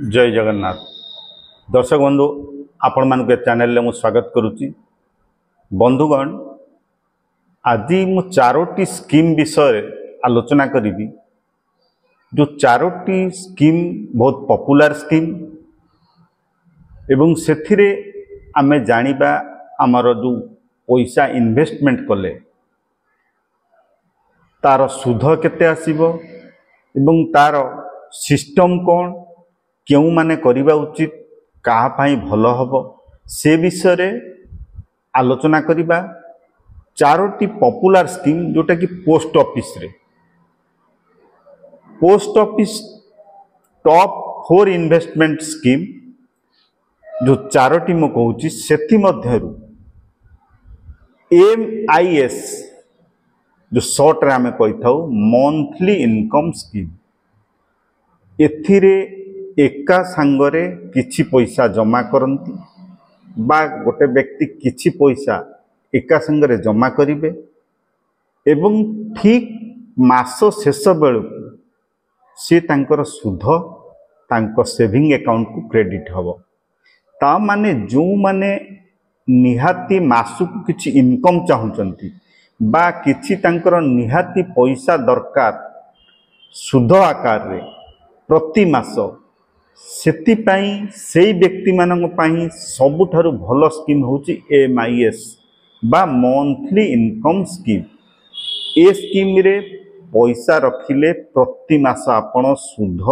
जय जगन्नाथ दर्शक बंधु आपण मान चैनल में स्वागत करुच्ची। बंधुगण आज मु चारोटी स्कीम विषय आलोचना करी। जो चारोटी स्कीम बहुत पॉपुलर स्कीम एवं से आमे जानिबा आमर जो पैसा इन्वेस्टमेंट कले तार सुध केते आसीबो एवं तार सिस्टम कौन क्यों माने करिबा उचित कहा पाई भल हबो से विषय रे आलोचना करिबा। चारोटी पॉपुलर स्कीम जोटा कि post office top 4 investment scheme जो चारोटी मु कहूची सेथि मध्यरु MIS जो शॉर्ट रे आमे कहि थाउ मंथली इनकम स्कीम। एथिरे एका सांगरे किछि पैसा जमा करंती बा गोटे व्यक्ति किछि पैसा एका संगरे जमा करिवे एवं ठीक मास शेष बेलू से तांकर सुध तांको सेविंग अकाउंट को क्रेडिट हबो। ता माने जो माने निहाती मासुक किछि इनकम चाहुचंती बा किछि तांकर निहाती पैसा दरकार सुध आकार रे प्रति मास सेति पाई सेई व्यक्ति मानन पाई सबुठारु भल स्कीम होची MIS बा मंथली इनकम स्कीम। ए स्कीम रे पैसा रखिले प्रति मास आपण सुध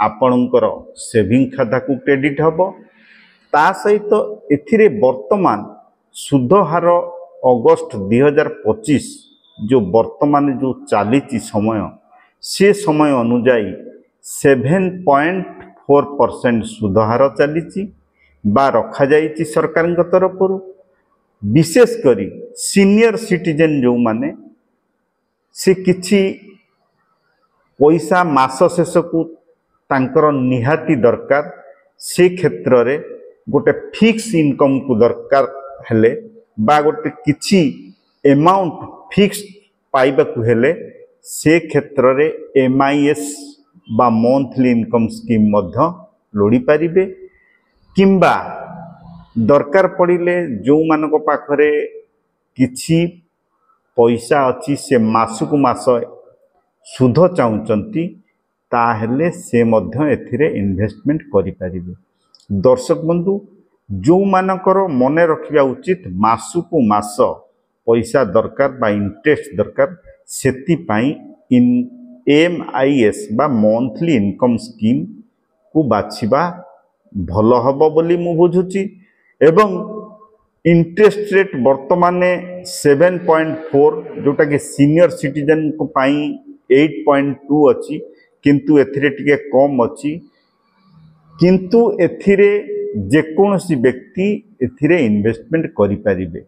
आपणकर सेविंग खाता को क्रेडिट हबो। ता सहित एथिरे वर्तमान सुध हार अगस्त 2025 जो वर्तमान जो चली समय से समय अनुजाई 7.4% सुधहार चली बा रखा जाइछि सरकार तरफ। विशेष करी सीनियर सिटीजन जो माने से किछि पैसा मास शेष को तांकर निहाती दरकार से क्षेत्र रे गोटे फिक्स इनकम को दरकार हेले बा गोटे किछि अमाउंट फिक्स पाइबा को हेले से क्षेत्र रे MIS बा मंथली इनकम स्कीम मध्य लोड़ी पारिबे किंबा दरकार पड़िले जो मानको पाखरे किछि पैसा अछि से मासकु मास सुध चाहुचंती ताहेले से मध्य एथिरे इन्वेस्टमेंट करि पारिबे। दर्शक बंधु जो मानकर मने रखिबा उचित मासकु मास पैसा दरकार बा इंटरेस्ट दरकार सेति पाई MIS बा मंथली इनकम स्कीम को बाछिबा भल हबो बोली मु बुझुची। एवं इंटरेस्ट रेट वर्तमान 7.4 जोटा कि सीनियर सिटीजन को पाई 8.2 अछि किंतु एथिरे टिके कम अछि किंतु एथिरे जेकोसी व्यक्ति एथिरे इन्वेस्टमेंट करि परिबे।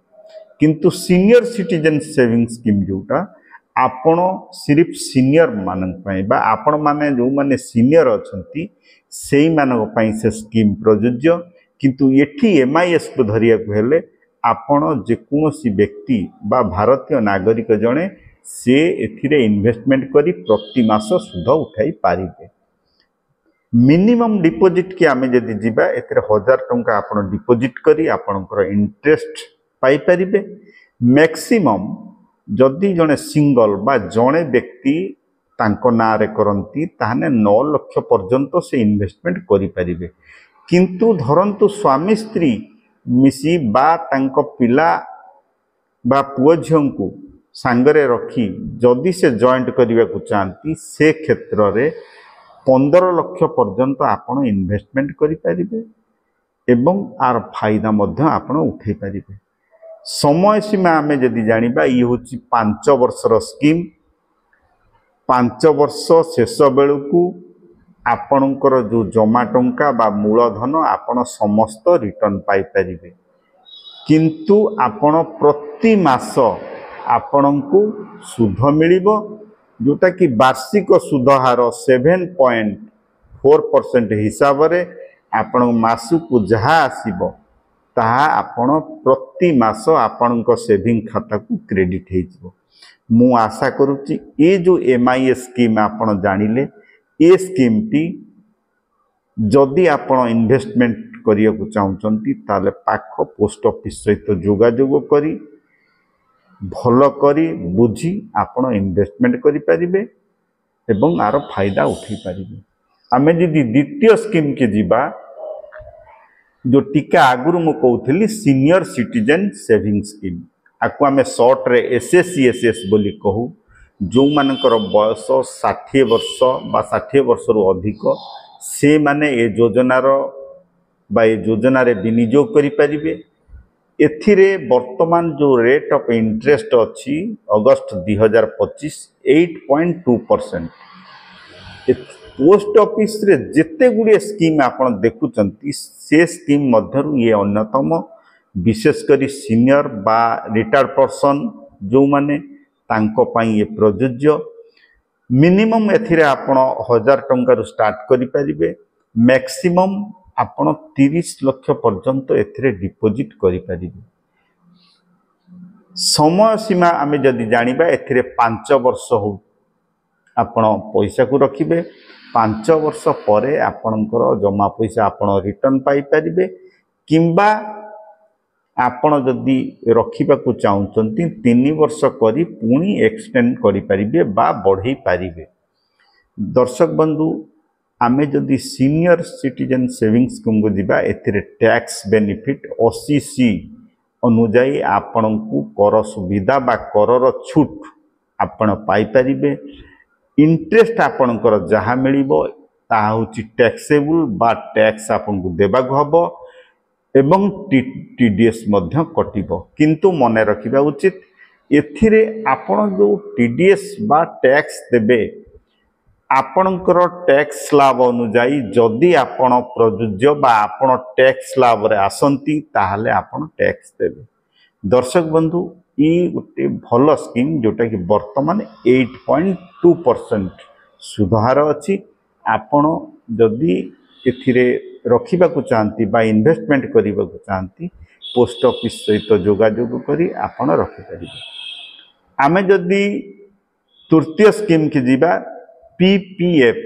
किंतु सीनियर सिटीजन सेविंग स्कीम जोटा आपण सिर्फ सीनियर मानन पाई बा आपण माने जो माने सीनियर अछंती सेई मानक पाई से स्कीम प्रयोज्य। किंतु एठी MIS को धरिया को हेले आपण जेकोसी व्यक्ति बा भारतीय नागरिक जणे से एथिरे इन्वेस्टमेंट करी प्रति मास सुध उठाई पारिबे। मिनिमम डिपॉजिट के आमे जदि जिबा एथिरे 1000 टंका आपण डिपॉजिट करी आपणकर इंटरेस्ट पाई परिबे। मैक्सिमम जदि जने सिंगल बा जने व्यक्ति तांको नारे करंती ताहाने 9 लाख पर्यंत से इन्वेस्टमेंट करि परिबे। किंतु धरंतु स्वामी स्त्री मिसी बा तांको पिला बा पुओ झियों को सांगरे रखी जदि से जॉइंट करिवा को चाहती से क्षेत्र रे 15 लाख पर्यंत आपण इन्वेस्टमेंट करि परिबे एवं आर फायदा मध्य आपण उठै परिबे। समय सीमा आमे जदि जानिबा ये होची 5 वर्षर स्कीम। 5 वर्ष शेष बेलू को आपणकर जो जमा टंका बा मूलधन आपण समस्त रिटर्न पाई परिबे। किंतु आपण प्रति मास आपणको सुध मिलिबो जोटा कि वार्षिक सुध हार 7.4% हिसाब रे आपण मासकु जहा आसीबो ताहा आपण प्रति मास आपणको सेविंग खाता को क्रेडिट हेजिबो। मु आशा करूची ए जो MIS स्कीम आपण जानिले ए स्कीम टी जदि आपण इन्वेस्टमेंट करिया को चाहुचंती ताले पाख पोस्ट ऑफिस सहित जोगाजोग करी भल करी बुझी आपण इन्वेस्टमेंट करि परिबे एवं आर फायदा उठै परिबे। आमे जदि द्वितीय स्कीम के जीवा जो टीका आगुरु मु कहूली सीनियर सिटीजन सेविंग स्कीम आपको आम सर्ट रे SSCSS बोली कहू जो मानकर बयस 60 वर्ष बा 60 वर्ष रु अधिक से माने ए योजनार बा ए योजना रे विनियोग करि परिबे। एथिरे वर्तमान जो रेट ऑफ इंटरेस्ट अच्छी अगस्त 2025 8.2%। पोस्ट ऑफिस रे जेते गुड़े स्कीम आपण देखुचंती से स्कीम मध्यरु ये अन्यतम विशेषकर सीनियर बा रिटायर्ड पर्सन जो माने तांको पई ये प्रযোज्य। मिनिमम एथिरे आपण 1000 टंका रु स्टार्ट करि परिबे मैक्सिमम आपण 30 लाख पर्यंत एथिरे डिपॉजिट करि परिबे। समय सीमा आमे जदि जानिबा एथिरे 5 वर्ष हो आपण पैसा को रखिबे 5 वर्ष परे आपणकर जमा पैसा आपण रिटर्न पाई परिबे किंबा आपण जदि रखिबा को चाहुचंती 3 वर्ष करी पुणी एक्सटेंड करि परिबे बा बढ़ई परिबे। दर्शक बंधु आमे जदि सीनियर सिटीजन सेविंग स्कीम को दिबा एथिरे टैक्स बेनिफिट 80C अनुजाई आपण को कर सुविधा बा करर छूट आपण पाई परिबे। इंटरेस्ट आपणकर जहाँ मिलिबो ताहा होची टैक्सेबल बा टैक्स आपन को देबा को हबो एवं TDS मध्य कटिबो। किंतु मने रखिबा उचित एथिरे आपण जो TDS बा टैक्स देबे आपणकर टैक्स स्लैब अनुजाई जदि आपण प्रयोज्य बा आपण टैक्स स्लैब रे आसंती ताहाले आपण टैक्स देबे। दर्शक बंधु ई गोटे भल स्कीम जोटा कि वर्तमान 8.2% सुधार अच्छी आपण जदि एथिरे रखिबा को चाहती बा इन्वेस्टमेंट करिबा को चाहती पोस्ट ऑफिस सहित जोगाजोग करी आपण रखि परिबे। आमे जदि तृतीय स्कीम के जीवा PPF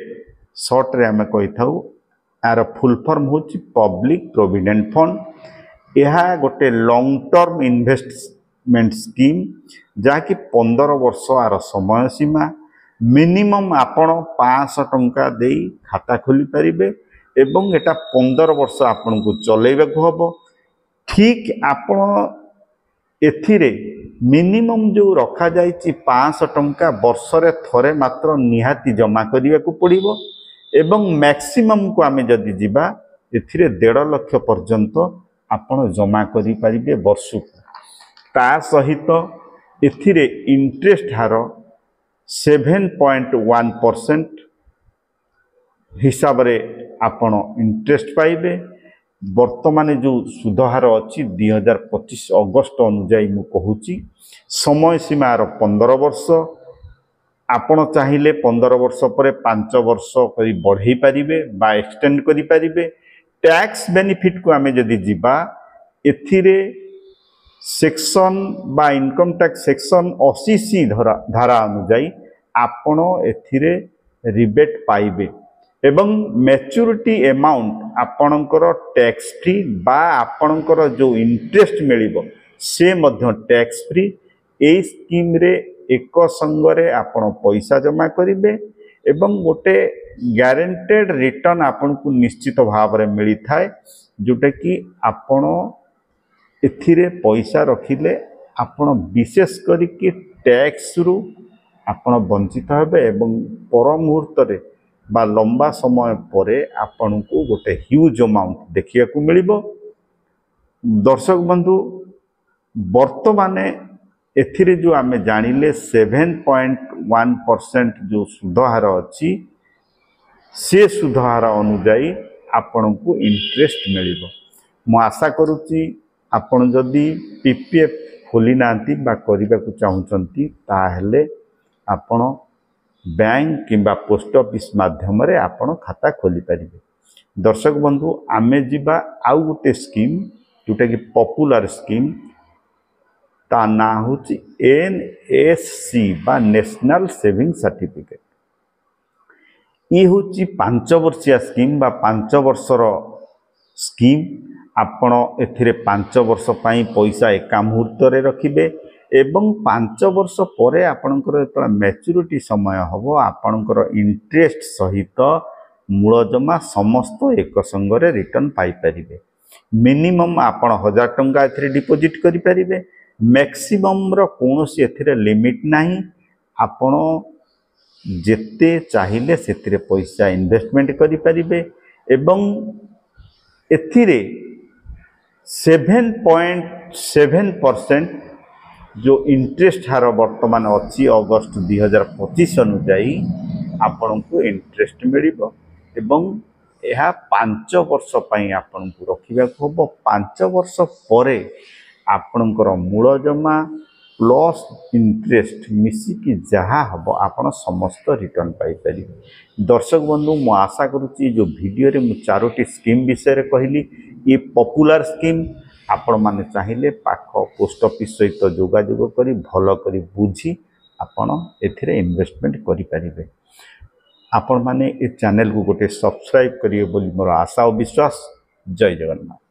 शॉर्ट रे आमे कहि थाउ आर फुल फॉर्म होची पब्लिक प्रोविडेंट फंड। यह गोटे लॉन्ग टर्म इन्वेस्टमेंट स्कीम जहाँकि 15 वर्ष आर समय सीमा मिनिमम आपण 500 टंका दे खाता खोली पारिबे एवं एटा 15 वर्ष आपण को चलेबा को हबो। ठीक आपण एथिरे मिनिमम जो रखा जाइछि 500 टंका वर्ष रे थरे मात्र निहाती जमा करिया को पड़िबो एवं मैक्सिमम को आमे जदि जिबा एथिरे 1.5 लाख पर्यंत आपण जमा करि पारिबे वर्ष को। ता सहित एथिरे इंटरेस्ट हार 7.1% हिसाब रे आपण इंटरेस्ट पाइबे। वर्तमान जो सुधहार अच्छी 2025 अगस्त अनुजाई मु कहूची समय सीमा 15 वर्ष आपण चाहिए 15 वर्ष पर 5 वर्ष करी बढ़ई पारिबे बा एक्सटेंड करि पारिबे। टैक्स बेनिफिट को आमे जदि जीवा एथिरे सेक्शन बा इनकम टैक्स सेक्शन 80C धारा अनुजाई आपण एथिरे रिबेट पाइबे एवं मैच्योरिटी अमाउंट आपणकर टैक्स फ्री बा आपणकर जो इंटरेस्ट मिलिबो से मध्य टैक्स फ्री। ए स्कीम रे एक संगरे आपण पैसा जमा करिवे एवं गोटे ग्यारंटेड रिटर्न आपन को निश्चित भाव रे मिली थाए जोटा कि आपण एथिरे पैसा रखिले आपण विशेष करिके टैक्स रु आपण वंचित हेबे एवं पर मुहूर्त रे बा लंबा समय परे आपन को गोटे ह्यूज अमाउंट देखिया को मिलिबो। दर्शक बंधु वर्तमान एथिरे जो आमे जानिले 7.1% जो सुधहार अच्छी से सुधहार अनुजाई आपन को इंटरेस्ट मिलिबो। मु आशा करूची आपन जदि PPF खोली नांती बा करिबा को चाहुचंती ताहेले आपन बैंक किंबा पोस्ट ऑफिस माध्यम रे आपण खाता खोली पारिबे। दर्शक बंधु आमे जीवा आउ गोटे स्कीम जोटा कि पॉपुलर स्कीम ता ना होची NSC बा नेशनल सेविंग सर्टिफिकेट। ये हूँ 5 वर्षिया स्कीम बा 5 वर्षर स्कीम। आपण एथिरे 5 वर्ष पाई पैसा एका मुहूर्त रे रखिबे एवं 5 वर्ष परे आपणकर जेतला मैच्योरिटी समय हबो आपणकर इंटरेस्ट सहित मूल जमा समस्त एक संगरे रिटर्न पाई परिबे। मिनिमम आपण 1000 टंका एथिरे डिपॉजिट करि परिबे। मैक्सिमम रो कोनोसी एथिरे लिमिट नाही। आपण जेते चाहिए से पैसा इन्वेस्टमेंट करि परिबे एवं एथिरे 7.7% जो इंटरेस्ट हार वर्तमान अच्छी अगस्त 2025 अनुजाई आपण को इंटरेस्ट मिलिबो एवं यह 5 वर्ष पई आपण को रखिबा को हबो। 5 वर्ष परे आपणकर मूल जमा प्लस इंटरेस्ट मिसिकी जहाँ हम आपण समस्त रिटर्न पाई परिबे। दर्शक बंधु मु आशा करुच्ची जो वीडियो रे मु 4टी स्कीम विषय रे कहली ये पॉपुलर स्कीम आपण माने चाहिए पाख पोस्ट ऑफिस सहित जोगाजोग करी भल करी बुझी आपण एथिरे इन्वेस्टमेंट करि परिबे। आपण माने ए चैनल को गोटे सब्सक्राइब करिए बोली मोर आशा और विश्वास। जय जगन्नाथ।